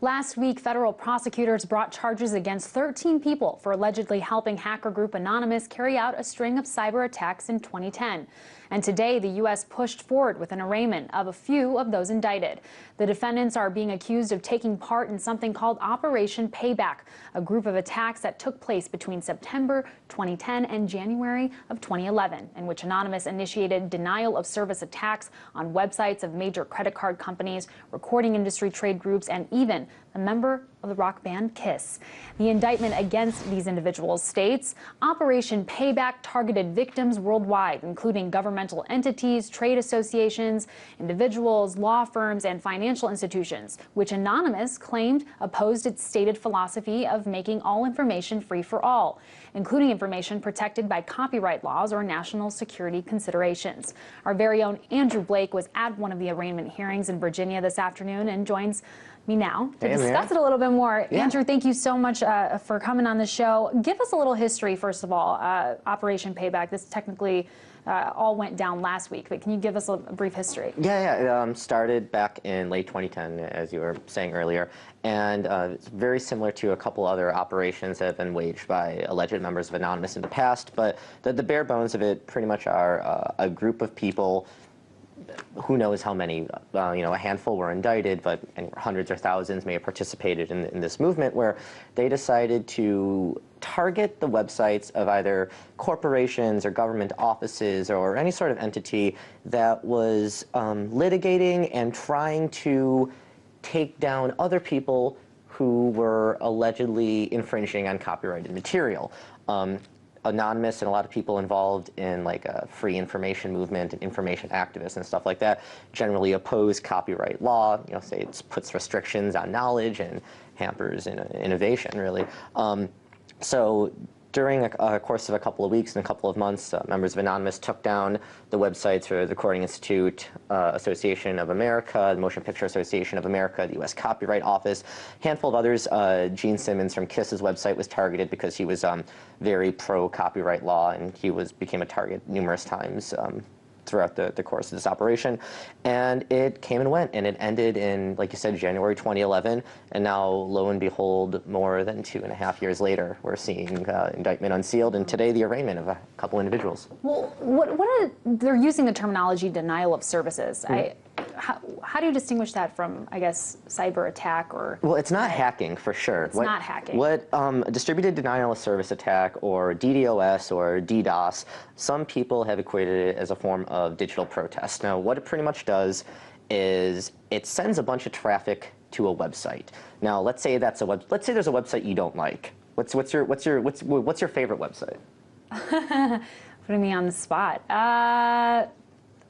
Last week, federal prosecutors brought charges against 13 people for allegedly helping hacker group Anonymous carry out a string of cyber attacks in 2010. And today, the U.S. pushed forward with an arraignment of a few of those indicted. The defendants are being accused of taking part in something called Operation Payback, a group of attacks that took place between September 2010 and January of 2011, in which Anonymous initiated denial of service attacks on websites of major credit card companies, recording industry trade groups, and even a member of the rock band Kiss. The indictment against these individuals states Operation Payback targeted victims worldwide, including governmental entities, trade associations, individuals, law firms, and financial institutions, which Anonymous claimed opposed its stated philosophy of making all information free for all, including information protected by copyright laws or national security considerations. Our very own Andrew Blake was at one of the arraignment hearings in Virginia this afternoon and joins me now to discuss it a little bit more. Yeah. Andrew, thank you so much for coming on the show. Give us a little history, first of all, Operation Payback. This technically all went down last week, but can you give us a brief history? Yeah. It started back in late 2010, as you were saying earlier, and it's very similar to a couple other operations that have been waged by alleged members of Anonymous in the past, but the bare bones of it pretty much are a group of people. Who knows how many, a handful were indicted, but hundreds or thousands may have participated in this movement where they decided to target the websites of either corporations or government offices or any sort of entity that was litigating and trying to take down other people who were allegedly infringing on copyrighted material. Anonymous and a lot of people involved in like a free information movement and information activists and stuff like that generally oppose copyright law. Say it puts restrictions on knowledge and hampers innovation, really. So during a course of a couple of weeks and a couple of months, members of Anonymous took down the websites for the Recording Institute, Association of America, the Motion Picture Association of America, the U.S. Copyright Office, a handful of others. Gene Simmons from Kiss's website was targeted because he was very pro-copyright law, and he became a target numerous times throughout the course of this operation. And it came and went, and it ended in, like you said, January 2011, and now, lo and behold, more than 2.5 years later, we're seeing indictment unsealed, and today the arraignment of a couple individuals. Well, they're using the terminology denial of services. How do you distinguish that from, I guess, cyber attack or? Well, it's not hacking, for sure. It's not hacking. What a distributed denial of service attack or DDoS or DDoS, some people have equated it as a form of digital protest. Now, what it pretty much does is it sends a bunch of traffic to a website. Now, let's say there's a website you don't like. What's your favorite website? Putting me on the spot.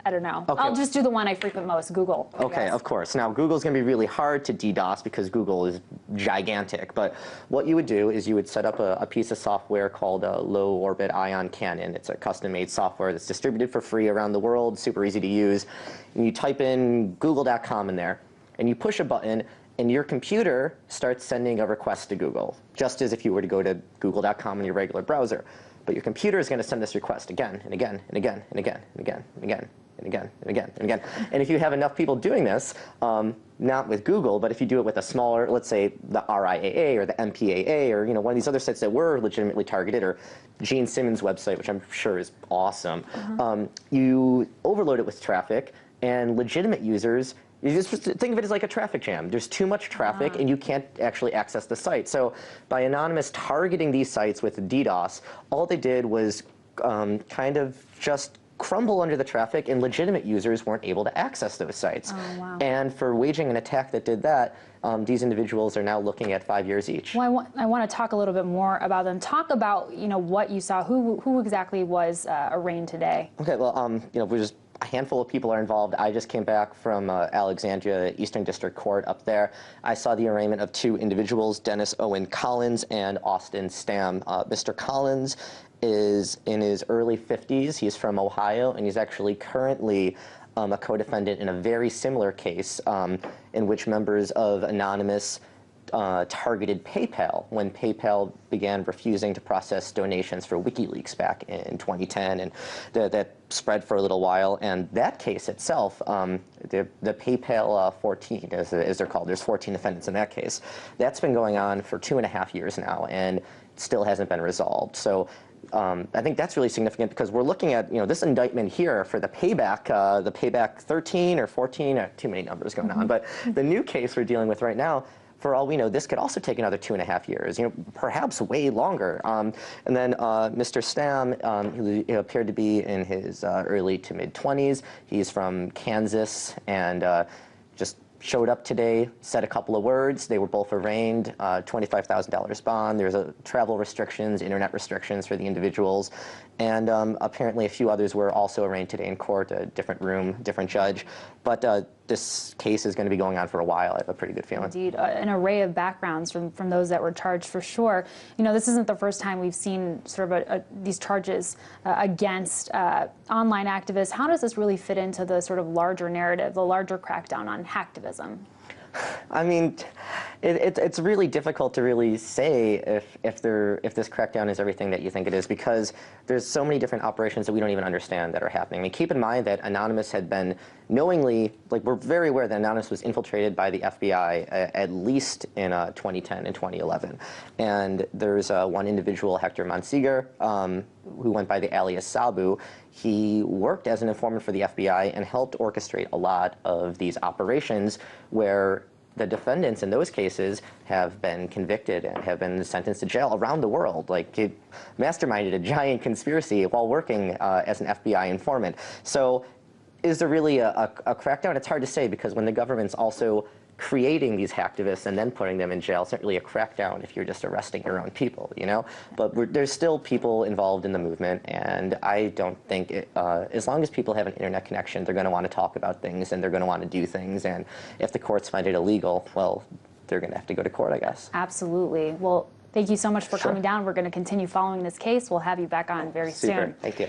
I don't know. Okay. I'll just do the one I frequent most, Google. Okay, of course. Now, Google's going to be really hard to DDoS because Google is gigantic. But what you would do is you would set up a piece of software called a low orbit ion cannon. It's a custom-made software that's distributed for free around the world, super easy to use. And you type in google.com in there, and you push a button, and your computer starts sending a request to Google, just as if you were to go to google.com in your regular browser. But your computer is going to send this request again and again and again and again and again and again and again and again and again. And if you have enough people doing this, not with Google, but if you do it with a smaller, let's say the RIAA or the MPAA or one of these other sites that were legitimately targeted, or Gene Simmons' website, which I'm sure is awesome, you overload it with traffic, and legitimate users, you just think of it as like a traffic jam. There's too much traffic, and you can't actually access the site. So by Anonymous targeting these sites with DDoS, all they did was kind of just crumble under the traffic, and legitimate users weren't able to access those sites. Oh, wow. And for waging an attack that did that, these individuals are now looking at 5 years each. Well, I want to talk a little bit more about them. Talk about what you saw. Who exactly was arraigned today? Okay, well, we're just a handful of people are involved. I just came back from Alexandria Eastern District Court up there. I saw the arraignment of 2 individuals, Dennis Owen Collins and Austin Stam. Mr. Collins is in his early 50s. He's from Ohio, and he's actually currently a co-defendant in a very similar case in which members of Anonymous targeted PayPal when PayPal began refusing to process donations for WikiLeaks back in 2010, and that spread for a little while. And that case itself, the PayPal 14, as they're called, there's 14 defendants in that case. That's been going on for 2.5 years now, and still hasn't been resolved. So I think that's really significant because we're looking at this indictment here for the Payback 13 or 14, too many numbers going on. But the new case we're dealing with right now, for all we know, this could also take another 2.5 years, perhaps way longer. And then Mr. Stam, who appeared to be in his early to mid-20s, he's from Kansas, and just showed up today, said a couple of words. They were both arraigned, $25,000 bond. There's travel restrictions, internet restrictions for the individuals. And apparently a few others were also arraigned today in court, a different room, different judge. But this case is going to be going on for a while. I have a pretty good feeling. Indeed, an array of backgrounds from those that were charged for sure. This isn't the first time we've seen sort of these charges against online activists. How does this really fit into the sort of larger narrative, the larger crackdown on hacktivism? I mean, it's really difficult to really say if this crackdown is everything that you think it is, because there's so many different operations that we don't even understand that are happening. I mean, keep in mind that Anonymous had been knowingly, we're very aware that Anonymous was infiltrated by the FBI at least in 2010 and 2011. And there's one individual, Hector Monsiger, who went by the alias Sabu. He worked as an informant for the FBI and helped orchestrate a lot of these operations where the defendants in those cases have been convicted and have been sentenced to jail around the world. Like, he masterminded a giant conspiracy while working as an FBI informant. So is there really a crackdown? It's hard to say, because when the government's also creating these hacktivists and then putting them in jail, it's not really a crackdown if you're just arresting your own people, But there's still people involved in the movement, and I don't think, as long as people have an internet connection, they're going to want to talk about things and they're going to want to do things. And if the courts find it illegal, well, they're going to have to go to court, I guess. Absolutely. Well, thank you so much for coming down. We're going to continue following this case. We'll have you back on very soon. Thank you.